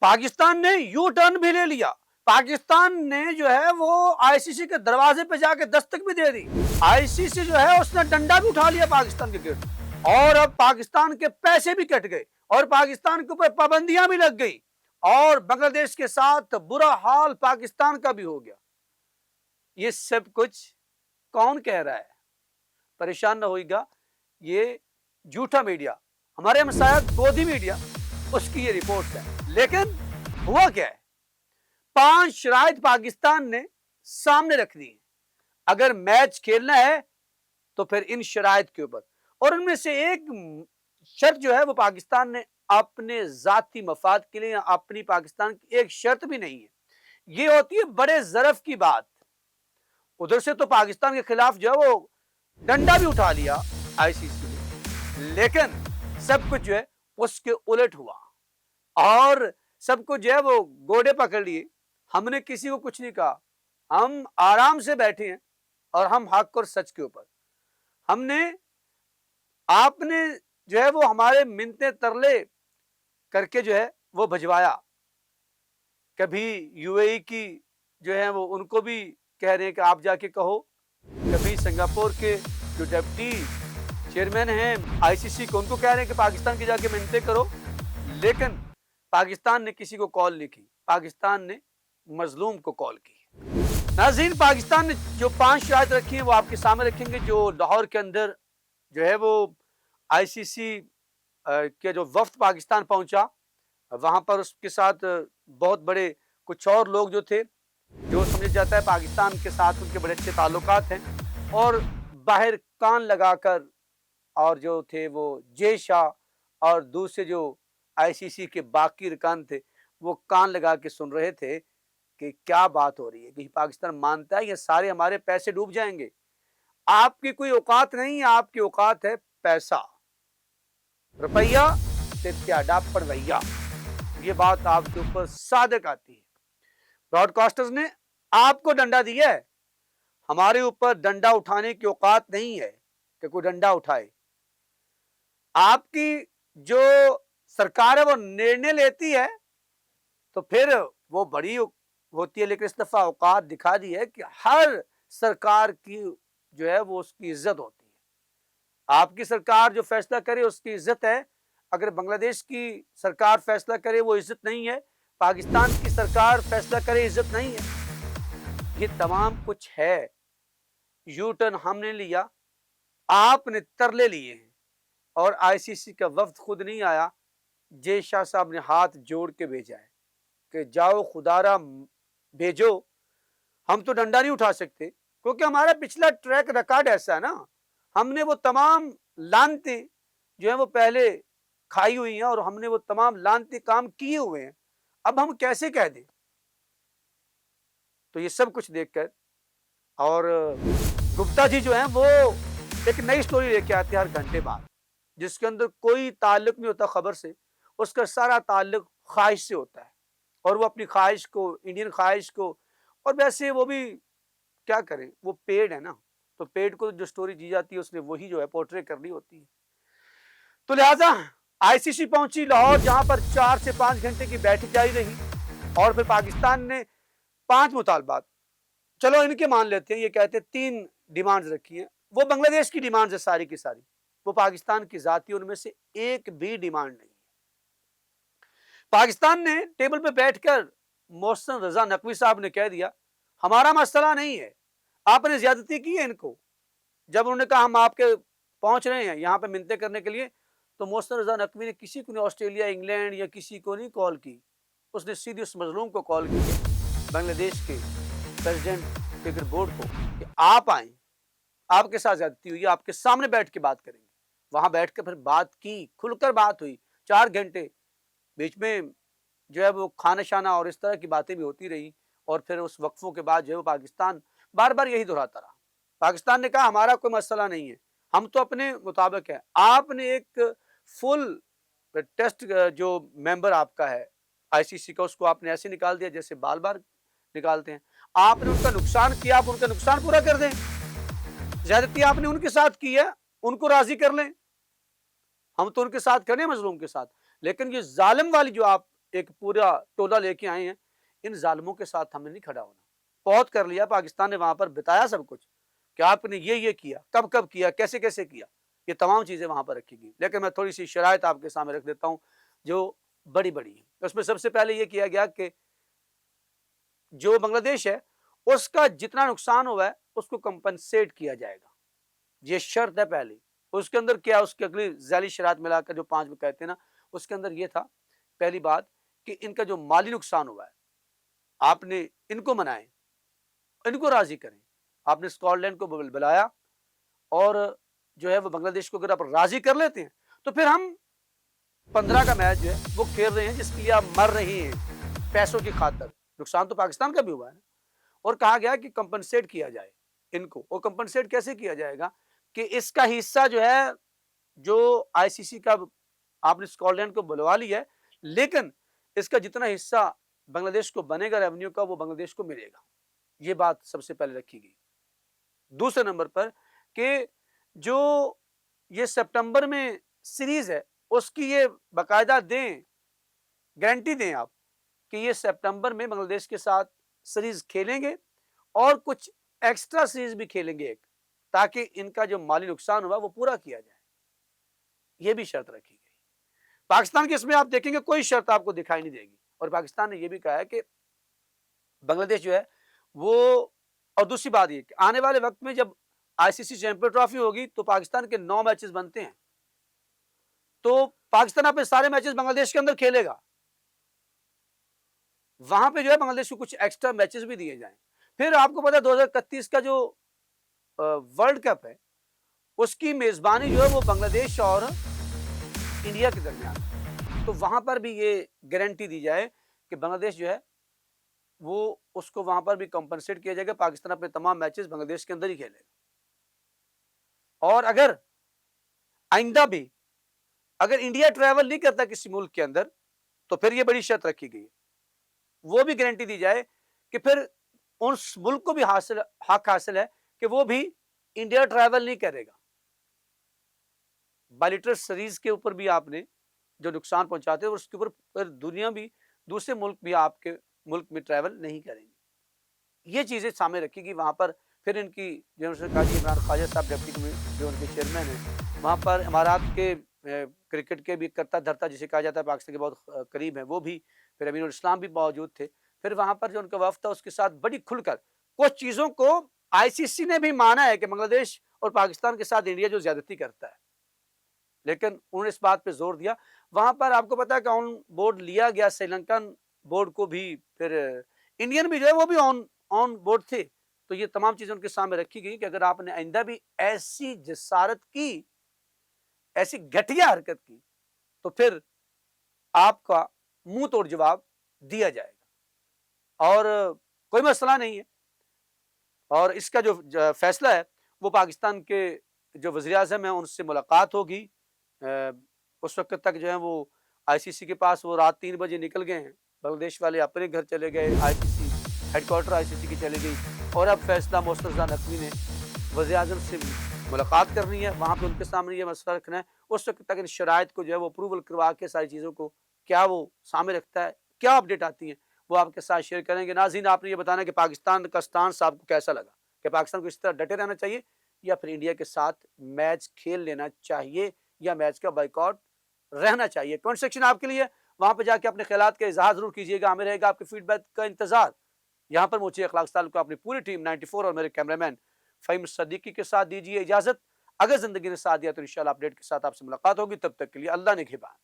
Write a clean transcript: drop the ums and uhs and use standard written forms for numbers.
پاکستان نے you turn بھی لے لیا. پاکستان نے جو ہے وہ آئی سی سی کے دروازے پہ جا کے دستک بھی دے دی. آئی سی سی جو ہے اس نے ڈنڈا بھی اٹھا لیا پاکستان کے گرد, اور اب پاکستان کے پیسے بھی کٹ گئے اور پاکستان کے اوپر پابندیاں بھی لگ گئی, اور بنگلہ دیش کے ساتھ برا حال پاکستان کا بھی ہو گیا. یہ سب کچھ کون کہہ رہا ہے؟ پریشان نہ ہوئے گا, یہ جھوٹا میڈیا, ہمارے ہمسایہ گودی میڈیا, اس کی یہ رپورٹ ہے. لیکن ہوا کیا ہے؟ 5 شرائط پاکستان نے سامنے رکھ دی. اگر میچ کھیلنا ہے تو پھر ان شرائط کے اوپر, اور ان میں سے ایک شرط جو ہے وہ پاکستان نے اپنے ذاتی مفاد کے لیے, اپنی پاکستان کی ایک شرط بھی نہیں ہے. یہ ہوتی ہے بڑے ظرف کی بات. ادھر سے تو پاکستان کے خلاف جو ہے وہ ڈنڈا بھی اٹھا لیا آئی سی سی نے, لیکن سب کچھ جو ہے اس کے الٹ ہوا, اور سب کچھ جو ہے وہ گوڑے پکڑ لیے. ہم نے کسی کو کچھ نہیں کہا, ہم آرام سے بیٹھے ہیں اور ہم حق اور سچ کے اوپر. ہم نے, آپ نے جو ہے وہ ہمارے منتیں ترلے کر کے جو ہے وہ بھجوایا. کبھی یو اے ای کی جو ہے وہ ان کو بھی کہہ رہے ہیں کہ آپ جا کے کہو, کبھی سنگاپور کے جو ڈپٹی چیئرمین ہیں آئی سی سی کو, ان کو کہہ رہے ہیں کہ پاکستان کی جا کے منتیں کرو. لیکن پاکستان نے کسی کو کال نہیں کی, پاکستان نے مظلوم کو کال کی. ناظرین, پاکستان نے جو 5 شرائط رکھی ہیں وہ آپ کے سامنے رکھیں گے. جو لاہور کے اندر جو ہے وہ آئی سی سی کے جو وفد پاکستان پہنچا, وہاں پر اس کے ساتھ بہت بڑے کچھ اور لوگ جو تھے, جو سمجھ جاتا ہے پاکستان کے ساتھ ان کے بڑے اچھے تعلقات ہیں, اور باہر کان لگا کر, اور جو تھے وہ جے شاہ اور دوسرے جو آئی سی سی کے باقی ارکان تھے وہ کان لگا کے سن رہے تھے کہ کیا بات ہو رہی ہے, کہ پاکستان مانتا ہے یہ سارے ہمارے پیسے ڈوب جائیں گے. آپ کی کوئی اوقات نہیں ہے, آپ کی اوقات ہے پیسہ, روپیہ تتیا پڑویا. یہ بات آپ کے اوپر صادق آتی ہے. براڈ کاسٹرز نے آپ کو ڈنڈا دیا ہے, ہمارے اوپر ڈنڈا اٹھانے کی اوقات نہیں ہے کہ کوئی ڈنڈا اٹھائے. آپ کی جو سرکار ہے وہ نرنے لیتی ہے تو پھر وہ بڑی ہوتی ہے, لیکن اس دفعہ اوقات دکھا دی ہے کہ ہر سرکار کی جو ہے وہ اس کی عزت ہوتی ہے. آپ کی سرکار جو فیصلہ کرے اس کی عزت ہے, اگر بنگلہ دیش کی سرکار فیصلہ کرے وہ عزت نہیں ہے, پاکستان کی سرکار فیصلہ کرے عزت نہیں ہے. یہ تمام کچھ ہے. یو ٹرن ہم نے لیا, آپ نے ترلے لیے ہیں, اور آئی سی سی کا وفد خود نہیں آیا, جے شاہ صاحب نے ہاتھ جوڑ کے بھیجا ہے کہ جاؤ خدارا بھیجو, ہم تو ڈنڈا نہیں اٹھا سکتے, کیونکہ ہمارا پچھلا ٹریک ریکارڈ ایسا ہے نا, ہم نے وہ تمام لانتے جو ہیں وہ پہلے کھائی ہوئی ہیں, اور ہم نے وہ تمام لانتے کام کیے ہوئے ہیں. اب ہم کیسے کہہ دیں؟ تو یہ سب کچھ دیکھ کر, اور گپتا جی جو ہیں وہ ایک نئی سٹوری لے کے آتے ہیں ہر گھنٹے بعد, جس کے اندر کوئی تعلق نہیں ہوتا خبر سے, اس کا سارا تعلق خواہش سے ہوتا ہے, اور وہ اپنی خواہش کو, انڈین خواہش کو, اور ویسے وہ بھی کیا کریں, وہ پیڈ ہے نا, تو پیڈ کو جو سٹوری دی جاتی ہے اس نے وہی جو ہے پورٹری کرنی ہوتی ہے. تو لہٰذا آئی سی سی پہنچی لاہور, جہاں پر 4 سے 5 گھنٹے کی بیٹھک جاری رہی, اور پھر پاکستان نے 5 مطالبات, چلو ان کے مان لیتے ہیں, یہ کہتے 3 ڈیمانڈز رکھی ہیں, وہ بنگلہ دیش کی ڈیمانڈز ہے ساری کی ساری, وہ پاکستان کی ذاتی ان میں سے ایک بھی ڈیمانڈ نہیں ہے. پاکستان نے ٹیبل پہ بیٹھ کر محسن رضا نقوی صاحب نے کہہ دیا ہمارا مسئلہ نہیں ہے, آپ نے زیادتی کی ہے ان کو. جب انہوں نے کہا ہم آپ کے پہنچ رہے ہیں یہاں پہ منتیں کرنے کے لیے, تو محسن رضا نقوی نے کسی کو نہیں, آسٹریلیا, انگلینڈ یا کسی کو نہیں کال کی, اس نے سیدھی اس مظلوم کو کال کی, بنگلہ دیش کے پریزیڈنٹ کرکٹ بورڈ کو, کہ آپ آئیں, آپ کے ساتھ زیادتی ہوئی, آپ کے سامنے بیٹھ کے بات کریں گے. وہاں بیٹھ کے پھر بات کی, کھل کر بات ہوئی 4 گھنٹے, بیچ میں جو ہے وہ کھانا شانا اور اس طرح کی باتیں بھی ہوتی رہی, اور پھر اس وقفوں کے بعد جو ہے وہ پاکستان بار بار یہی دہراتا رہا. پاکستان نے کہا ہمارا کوئی مسئلہ نہیں ہے, ہم تو اپنے مطابق ہے. آپ نے ایک فل ٹیسٹ جو ممبر آپ کا ہے آئی سی سی کا, اس کو آپ نے ایسے نکال دیا جیسے بال بار نکالتے ہیں. آپ نے ان کا نقصان کیا, آپ ان کا نقصان پورا کر دیں. زیادتی آپ نے ان کے ساتھ کی ہے, ان کو راضی کر لیں, ہم تو ان کے ساتھ کریں مظلوم کے ساتھ. لیکن یہ ظالم والی جو آپ ایک پورا ٹولہ لے کے آئے ہیں. ان ظالموں کے ساتھ ہمیں نہیں کھڑا ہونا. بہت کر لیا پاکستان نے وہاں پر بتایا سب کچھ کہ آپ نے یہ کیا, کب کب کیا, کیسے کیسے کیا, یہ تمام چیزیں وہاں پر رکھی گئی. لیکن میں تھوڑی سی شرائط آپ کے سامنے رکھ دیتا ہوں جو بڑی بڑی ہیں. اس میں سب سے پہلے یہ کیا گیا کہ جو بنگلہ دیش ہے اس کا جتنا نقصان ہوا ہے اس کو کمپنسیٹ کیا جائے گا. یہ شرط ہے پہلی. اس کے اندر کیا, اس کی اگلی ذیلی شرائط ملا کر جو 5 میں کہتے ہیں نا, اس کے اندر یہ تھا پہلی بات کہ ان کا جو مالی نقصان ہوا ہے آپ نے ان کو منائیں, ان کو راضی کریں. آپ نے اسکاٹ لینڈ کو بلایا اور جو ہے وہ بنگلہ دیش کو اگر آپ راضی کر لیتے ہیں تو پھر ہم 15 کا میچ جو ہے وہ کھیل رہے ہیں جس کے لیے آپ مر رہے ہیں پیسوں کی خاطر. نقصان تو پاکستان کا بھی ہوا ہے نا. اور کہا گیا کہ کمپنسیٹ کیا جائے ان کو. اور کمپنسیٹ کیسے کیا جائے گا کہ اس کا حصہ جو ہے جو آئی سی سی کا آپ نے اسکاٹ لینڈ کو بلوا لیا ہے, لیکن اس کا جتنا حصہ بنگلہ دیش کو بنے گا ریونیو کا وہ بنگلہ دیش کو ملے گا. یہ بات سب سے پہلے رکھی گئی. دوسرے نمبر پر کہ جو یہ سپٹمبر میں سیریز ہے اس کی یہ باقاعدہ دیں, گارنٹی دیں آپ کہ یہ سپٹمبر میں بنگلہ دیش کے ساتھ سیریز کھیلیں گے اور کچھ ایکسٹرا سیریز بھی کھیلیں گے ایک, تاکہ ان کا جو مالی نقصان ہوا وہ پورا کیا جائے. یہ بھی شرط رکھی گئی. پاکستان کے اس میں آپ دیکھیں گے کوئی شرط آپ کو دکھائی نہیں دے گی. اور پاکستان نے یہ بھی کہا ہے کہ بنگلہ دیش جو ہے وہ, اور دوسری بات یہ کہ آنے والے وقت میں جب آئی سی سی چیمپئن ٹرافی ہوگی تو پاکستان کے 9 میچز بنتے ہیں, تو پاکستان اپنے سارے میچز بنگلہ دیش کے اندر کھیلے گا. وہاں پہ جو ہے بنگلہ دیش کو کچھ ایکسٹرا میچز بھی دیے جائیں. پھر آپ کو پتا ہے 2031 کا جو ورلڈ کپ ہے اس کی میزبانی جو ہے وہ بنگلہ دیش اور انڈیا کے درمیان, تو وہاں پر بھی یہ گارنٹی دی جائے کہ بنگلہ دیش جو ہے وہ اس کو وہاں پر بھی کمپنسیٹ کیا جائے گا. پاکستان اپنے تمام میچز بنگلہ دیش کے اندر ہی کھیلے گا. اور اگر آئندہ بھی اگر انڈیا ٹریول نہیں کرتا کسی ملک کے اندر تو پھر یہ بڑی شرط رکھی گئی, وہ بھی گارنٹی دی جائے کہ پھر اس ملک کو بھی حق حاصل ہے کہ وہ بھی انڈیا ٹریول نہیں کرے گا. بائیلیٹرل سیریز کے اوپر بھی آپ نے جو نقصان پہنچاتے ہیں اس کے اوپر پھر دنیا بھی دوسرے ملک بھی آپ کے ملک میں ٹریول نہیں کریں گے. یہ چیزیں سامنے رکھی گی. وہاں پر پھر ان کی جو عمران خواجہ صاحب ڈپٹی جو ان کے چیئرمین ہیں, وہاں پر امارات کے کرکٹ کے بھی کرتا دھرتا جسے کہا جاتا ہے پاکستان کے بہت قریب ہیں وہ بھی, پھر امین الاسلام بھی موجود تھے. پھر وہاں پر جو ان کا وفد تھا اس کے ساتھ بڑی کھل کر کچھ چیزوں کو آئی سی سی نے بھی مانا ہے کہ بنگلہ دیش اور پاکستان کے ساتھ انڈیا جو زیادتی کرتا ہے, لیکن انہوں نے اس بات پہ زور دیا. وہاں پر آپ کو پتا ہے کہ آن بورڈ لیا گیا سری لنکن بورڈ کو بھی, پھر انڈین بھی جو ہے وہ بھی آن بورڈ تھے. تو یہ تمام چیزیں ان کے سامنے رکھی گئی کہ اگر آپ نے آئندہ بھی ایسی جسارت کی, ایسی گھٹیا حرکت کی تو پھر آپ کا منہ توڑ جواب دیا جائے گا. اور کوئی مسئلہ نہیں ہے. اور اس کا جو فیصلہ ہے وہ پاکستان کے جو وزیر اعظم ہیں ان سے ملاقات ہوگی. اس وقت تک جو ہے وہ آئی سی سی کے پاس وہ رات 3 بجے نکل گئے ہیں. بنگلہ دیش والے اپنے گھر چلے گئے, آئی سی سی ہیڈ کوارٹر آئی سی سی کی چلے گئی. اور اب فیصلہ مسترزا نقوی نے وزیر اعظم سے ملاقات کرنی ہے, وہاں پہ ان کے سامنے یہ مسئلہ رکھنا ہے. اس وقت تک ان شرائط کو جو ہے وہ اپروول کروا کے ساری چیزوں کو کیا وہ سامنے رکھتا ہے, کیا اپڈیٹ آتی ہیں وہ آپ کے ساتھ شیئر کریں گے. ناظرین آپ نے یہ بتانا کہ پاکستان کا سٹانس آپ کو کیسا لگا, کہ پاکستان کو اس طرح ڈٹے رہنا چاہیے یا پھر انڈیا کے ساتھ میچ کھیل لینا چاہیے یا میچ کا بائیکاٹ رہنا چاہیے. کمنٹ سیکشن آپ کے لیے, وہاں پہ جا کے اپنے خیالات کا اظہار ضرور کیجیے گا. ہمیں رہے گا آپ کے فیڈ بیک کا انتظار. یہاں پر مجھے اخلاق سال کو اپنی پوری ٹیم 94 اور میرے کیمرہ مین فہیم صدیقی کے ساتھ دیجیے اجازت. اگر زندگی نے ساتھ دیا تو انشاءاللہ اپڈیٹ کے ساتھ آپ سے ملاقات ہوگی. تب تک کے لیے اللہ نگہبان.